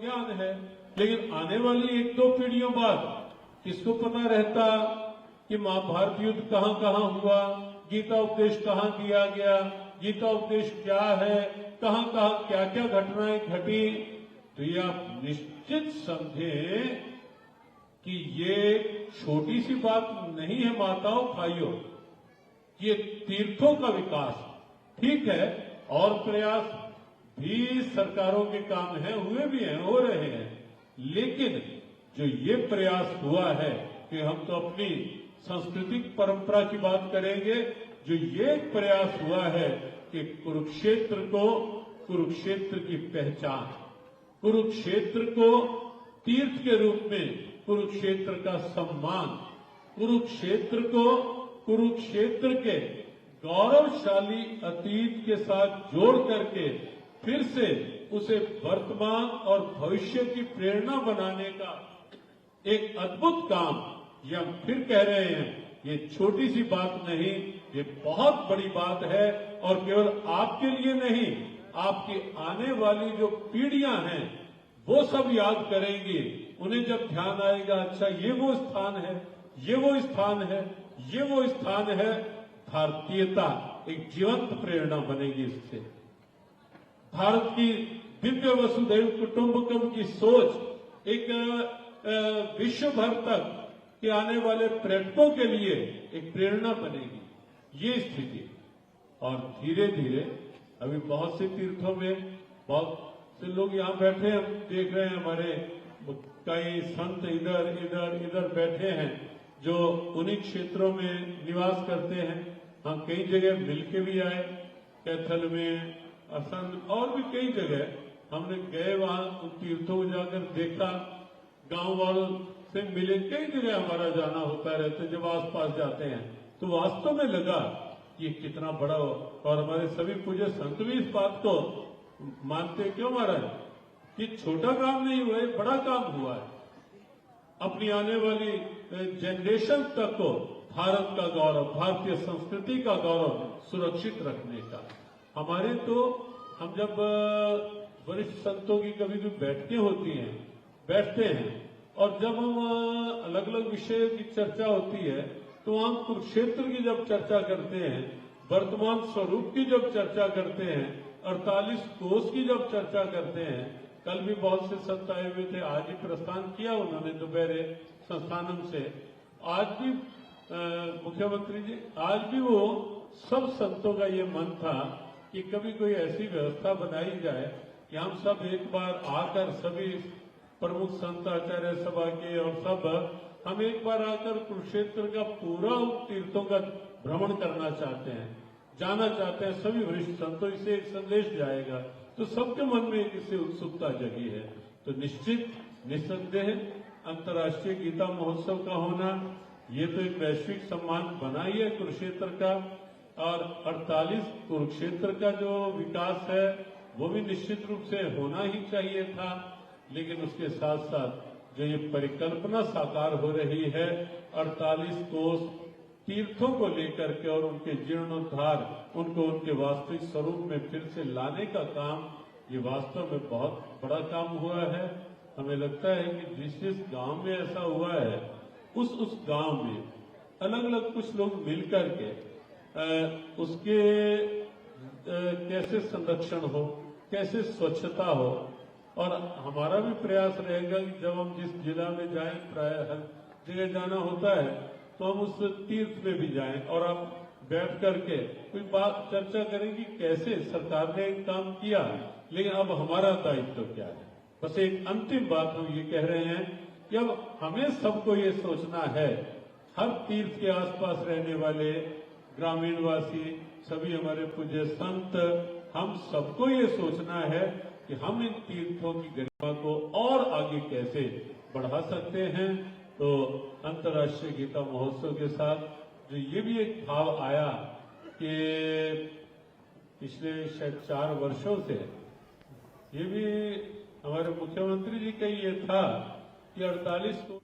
ज्ञान है, लेकिन आने वाली 1-2 पीढ़ियों बाद किसको पता रहता कि महाभारत युद्ध कहाँ कहाँ हुआ, गीता उपदेश कहाँ दिया गया, गीता उपदेश क्या है, कहाँ कहाँ क्या क्या घटनाएं घटी। तो ये आप निश्चित समझें कि ये छोटी सी बात नहीं है माताओं भाइयों। ये तीर्थों का विकास ठीक है, और प्रयास भी सरकारों के काम है, हुए भी हैं, हो रहे हैं, लेकिन जो ये प्रयास हुआ है कि हम तो अपनी सांस्कृतिक परंपरा की बात करेंगे, जो ये प्रयास हुआ है कि कुरुक्षेत्र की पहचान, कुरुक्षेत्र को तीर्थ के रूप में, कुरुक्षेत्र का सम्मान, कुरुक्षेत्र को कुरुक्षेत्र के गौरवशाली अतीत के साथ जोड़ करके फिर से उसे वर्तमान और भविष्य की प्रेरणा बनाने का एक अद्भुत काम, ये हम फिर कह रहे हैं, ये छोटी सी बात नहीं, ये बहुत बड़ी बात है। और केवल आपके लिए नहीं, आपकी आने वाली जो पीढ़ियां हैं वो सब याद करेंगी। उन्हें जब ध्यान आएगा, अच्छा ये वो स्थान है, ये वो स्थान है, ये वो स्थान है, भारतीयता एक जीवंत प्रेरणा बनेगी इससे। भारत की दिव्य वसुधैव कुटुंबकम की सोच एक विश्व भर तक के आने वाले पर्यटकों के लिए एक प्रेरणा बनेगी, ये स्थिति। और धीरे धीरे अभी बहुत से तीर्थों में बहुत से लोग यहाँ बैठे हैं, हम देख रहे हैं, हमारे कई संत इधर बैठे हैं जो उन्हीं क्षेत्रों में निवास करते हैं। हम कई जगह मिलके भी आए, कैथल में, असंध और भी कई जगह हमने गए, वहां उन तीर्थों को जाकर देखा, गांव वालों से मिले, कई जगह हमारा जाना होता रहता है जब आसपास जाते हैं। तो वास्तव में लगा ये कितना बड़ा हो, और हमारे सभी पूज्य संत भी इस बात को मानते क्यों महाराज कि छोटा काम नहीं हुआ है, बड़ा काम हुआ है। अपनी आने वाली जनरेशन तक को भारत का गौरव, भारतीय संस्कृति का गौरव सुरक्षित रखने का। हमारे तो हम जब वरिष्ठ संतों की कभी भी बैठते हैं और जब हम अलग अलग विषय की चर्चा होती है, तो हम कुरुक्षेत्र की जब चर्चा करते हैं, वर्तमान स्वरूप की जब चर्चा करते हैं, 48 कोष की जब चर्चा करते हैं, कल भी बहुत से संत आए हुए थे, आज ही प्रस्थान किया उन्होंने दोपहर संस्थानम से। आज भी मुख्यमंत्री जी, आज भी वो सब संतों का ये मन था कि कभी कोई ऐसी व्यवस्था बनाई जाए कि हम सब एक बार आकर, सभी प्रमुख संत आचार्य सभा के और सब, हम एक बार आकर कुरुक्षेत्र का पूरा तीर्थों का भ्रमण करना चाहते हैं, जाना चाहते हैं। सभी वरिष्ठ संतों से एक संदेश जाएगा, तो सबके मन में इससे उत्सुकता जगी है। तो निश्चित निस्संदेह अंतर्राष्ट्रीय गीता महोत्सव का होना, ये तो एक वैश्विक सम्मान बना ही है कुरुक्षेत्र का। और 48 कुरुक्षेत्र का जो विकास है वो भी निश्चित रूप से होना ही चाहिए था, लेकिन उसके साथ साथ जो ये परिकल्पना साकार हो रही है 48 कोष तीर्थों को लेकर के और उनके जीर्णोद्धार, उनको उनके वास्तविक स्वरूप में फिर से लाने का काम, ये वास्तव में बहुत बड़ा काम हुआ है। हमें लगता है कि जिस गांव में ऐसा हुआ है, उस गांव में अलग अलग कुछ लोग मिलकर के उसके कैसे संरक्षण हो, कैसे स्वच्छता हो। और हमारा भी प्रयास रहेगा कि जब हम जिस जिला में जाएं, प्राय हर जगह जाना होता है, तो हम उस तीर्थ में भी जाएं और आप बैठ करके कोई बात चर्चा करें कि कैसे सरकार ने एक काम किया, लेकिन अब हमारा दायित्व क्या है। बस एक अंतिम बात हम ये कह रहे हैं कि अब हमें सबको ये सोचना है, हर तीर्थ के आसपास रहने वाले ग्रामीणवासी, सभी हमारे पूज्य संत, हम सबको ये सोचना है कि हम इन तीर्थों की गरिमा को और आगे कैसे बढ़ा सकते हैं। तो अंतर्राष्ट्रीय गीता महोत्सव के साथ जो ये भी एक भाव आया कि पिछले शायद 4 वर्षों से ये भी हमारे मुख्यमंत्री जी का ये था कि 48 को